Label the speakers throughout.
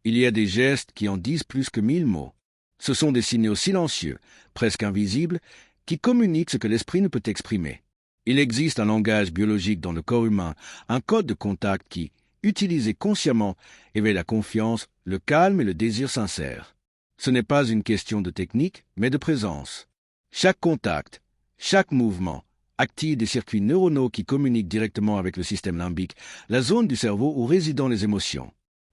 Speaker 1: Il y a des gestes qui en disent plus que 1000 mots. Ce sont des signaux silencieux, presque invisibles, qui communiquent ce que l'esprit ne peut exprimer. Il existe un langage biologique dans le corps humain, un code de contact qui, utilisé consciemment, éveille la confiance, le calme et le désir sincère. Ce n'est pas une question de technique, mais de présence. Chaque contact, chaque mouvement, active des circuits neuronaux qui communiquent directement avec le système limbique, la zone du cerveau où résident les émotions.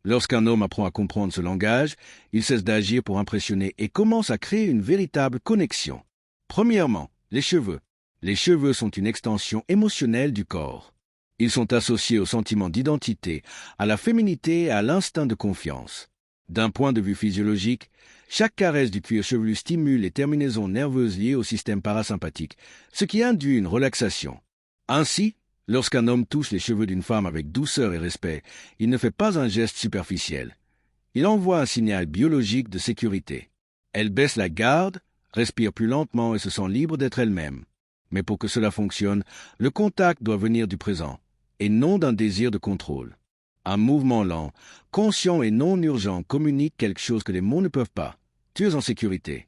Speaker 1: Lorsqu'un homme apprend à comprendre ce langage, il cesse d'agir pour impressionner et commence à créer une véritable connexion. Premièrement, les cheveux. Les cheveux sont une extension émotionnelle du corps. Ils sont associés au sentiment d'identité, à la féminité et à l'instinct de confiance. D'un point de vue physiologique, chaque caresse du cuir chevelu stimule les terminaisons nerveuses liées au système parasympathique, ce qui induit une relaxation. Ainsi, lorsqu'un homme touche les cheveux d'une femme avec douceur et respect, il ne fait pas un geste superficiel. Il envoie un signal biologique de sécurité. Elle baisse la garde, respire plus lentement et se sent libre d'être elle-même. Mais pour que cela fonctionne, le contact doit venir du présent, et non d'un désir de contrôle. Un mouvement lent, conscient et non urgent communique quelque chose que les mots ne peuvent pas. Tu es en sécurité.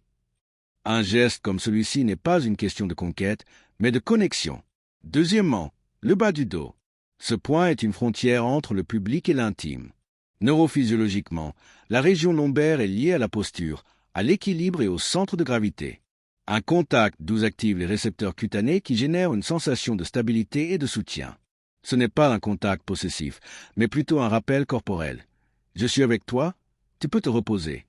Speaker 1: Un geste comme celui-ci n'est pas une question de conquête, mais de connexion. Deuxièmement, le bas du dos. Ce point est une frontière entre le public et l'intime. Neurophysiologiquement, la région lombaire est liée à la posture, à l'équilibre et au centre de gravité. Un contact d'où active les récepteurs cutanés qui génèrent une sensation de stabilité et de soutien. Ce n'est pas un contact possessif, mais plutôt un rappel corporel. Je suis avec toi, tu peux te reposer.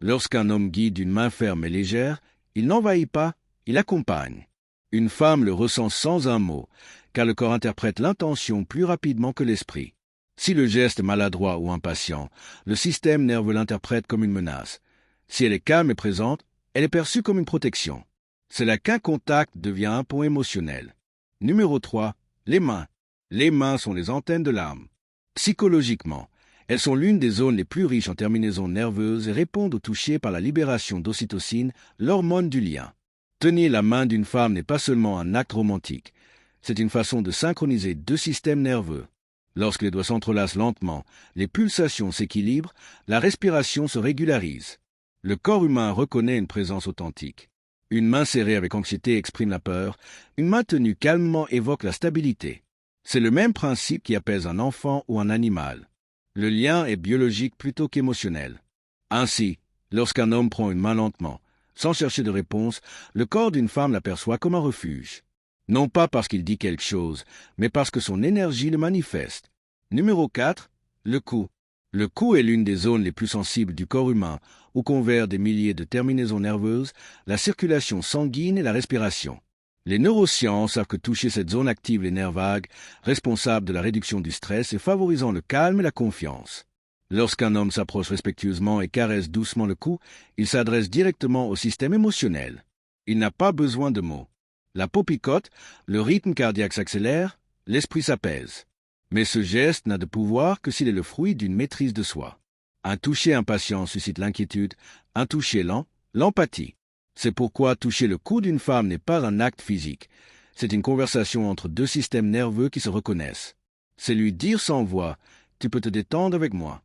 Speaker 1: Lorsqu'un homme guide d'une main ferme et légère, il n'envahit pas, il accompagne. Une femme le ressent sans un mot, car le corps interprète l'intention plus rapidement que l'esprit. Si le geste est maladroit ou impatient, le système nerveux l'interprète comme une menace. Si elle est calme et présente, elle est perçue comme une protection. C'est là qu'un contact devient un pont émotionnel. Numéro 3. Les mains. Les mains sont les antennes de l'âme. Psychologiquement, elles sont l'une des zones les plus riches en terminaisons nerveuses et répondent au toucher par la libération d'ocytocine, l'hormone du lien. Tenir la main d'une femme n'est pas seulement un acte romantique, c'est une façon de synchroniser deux systèmes nerveux. Lorsque les doigts s'entrelacent lentement, les pulsations s'équilibrent, la respiration se régularise. Le corps humain reconnaît une présence authentique. Une main serrée avec anxiété exprime la peur, une main tenue calmement évoque la stabilité. C'est le même principe qui apaise un enfant ou un animal. Le lien est biologique plutôt qu'émotionnel. Ainsi, lorsqu'un homme prend une main lentement, sans chercher de réponse, le corps d'une femme l'aperçoit comme un refuge. Non pas parce qu'il dit quelque chose, mais parce que son énergie le manifeste. Numéro 4. Le cou. Le cou est l'une des zones les plus sensibles du corps humain, où convergent des milliers de terminaisons nerveuses, la circulation sanguine et la respiration. Les neurosciences savent que toucher cette zone active les nerfs vagues, responsables de la réduction du stress et favorisant le calme et la confiance. Lorsqu'un homme s'approche respectueusement et caresse doucement le cou, il s'adresse directement au système émotionnel. Il n'a pas besoin de mots. La peau picote, le rythme cardiaque s'accélère, l'esprit s'apaise. Mais ce geste n'a de pouvoir que s'il est le fruit d'une maîtrise de soi. Un toucher impatient suscite l'inquiétude, un toucher lent, l'empathie. C'est pourquoi toucher le cou d'une femme n'est pas un acte physique. C'est une conversation entre deux systèmes nerveux qui se reconnaissent. C'est lui dire sans voix « Tu peux te détendre avec moi ».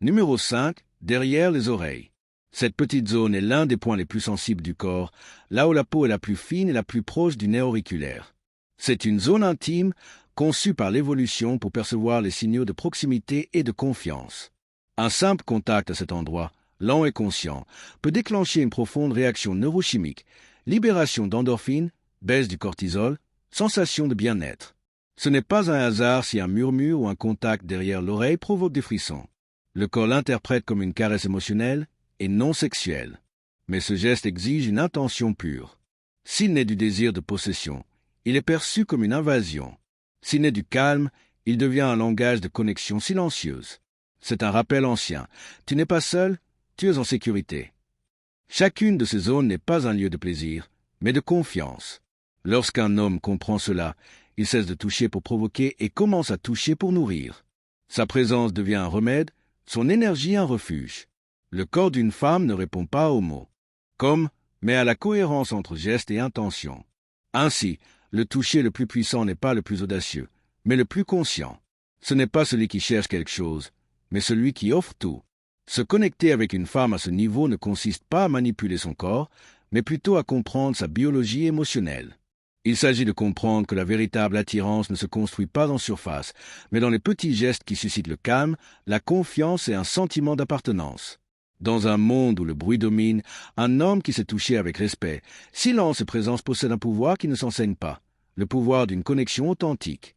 Speaker 1: Numéro 5. Derrière les oreilles. Cette petite zone est l'un des points les plus sensibles du corps, là où la peau est la plus fine et la plus proche du nerf auriculaire. C'est une zone intime, conçue par l'évolution pour percevoir les signaux de proximité et de confiance. Un simple contact à cet endroit, lent et conscient, peut déclencher une profonde réaction neurochimique, libération d'endorphines, baisse du cortisol, sensation de bien-être. Ce n'est pas un hasard si un murmure ou un contact derrière l'oreille provoque des frissons. Le corps l'interprète comme une caresse émotionnelle et non sexuelle. Mais ce geste exige une intention pure. S'il naît du désir de possession, il est perçu comme une invasion. S'il naît du calme, il devient un langage de connexion silencieuse. C'est un rappel ancien. Tu n'es pas seul, tu es en sécurité. Chacune de ces zones n'est pas un lieu de plaisir, mais de confiance. Lorsqu'un homme comprend cela, il cesse de toucher pour provoquer et commence à toucher pour nourrir. Sa présence devient un remède, son énergie un refuge. Le corps d'une femme ne répond pas aux mots, mais à la cohérence entre geste et intention. Ainsi, le toucher le plus puissant n'est pas le plus audacieux, mais le plus conscient. Ce n'est pas celui qui cherche quelque chose, mais celui qui offre tout. Se connecter avec une femme à ce niveau ne consiste pas à manipuler son corps, mais plutôt à comprendre sa biologie émotionnelle. Il s'agit de comprendre que la véritable attirance ne se construit pas en surface, mais dans les petits gestes qui suscitent le calme, la confiance et un sentiment d'appartenance. Dans un monde où le bruit domine, un homme qui s'est touché avec respect, silence et présence possède un pouvoir qui ne s'enseigne pas, le pouvoir d'une connexion authentique.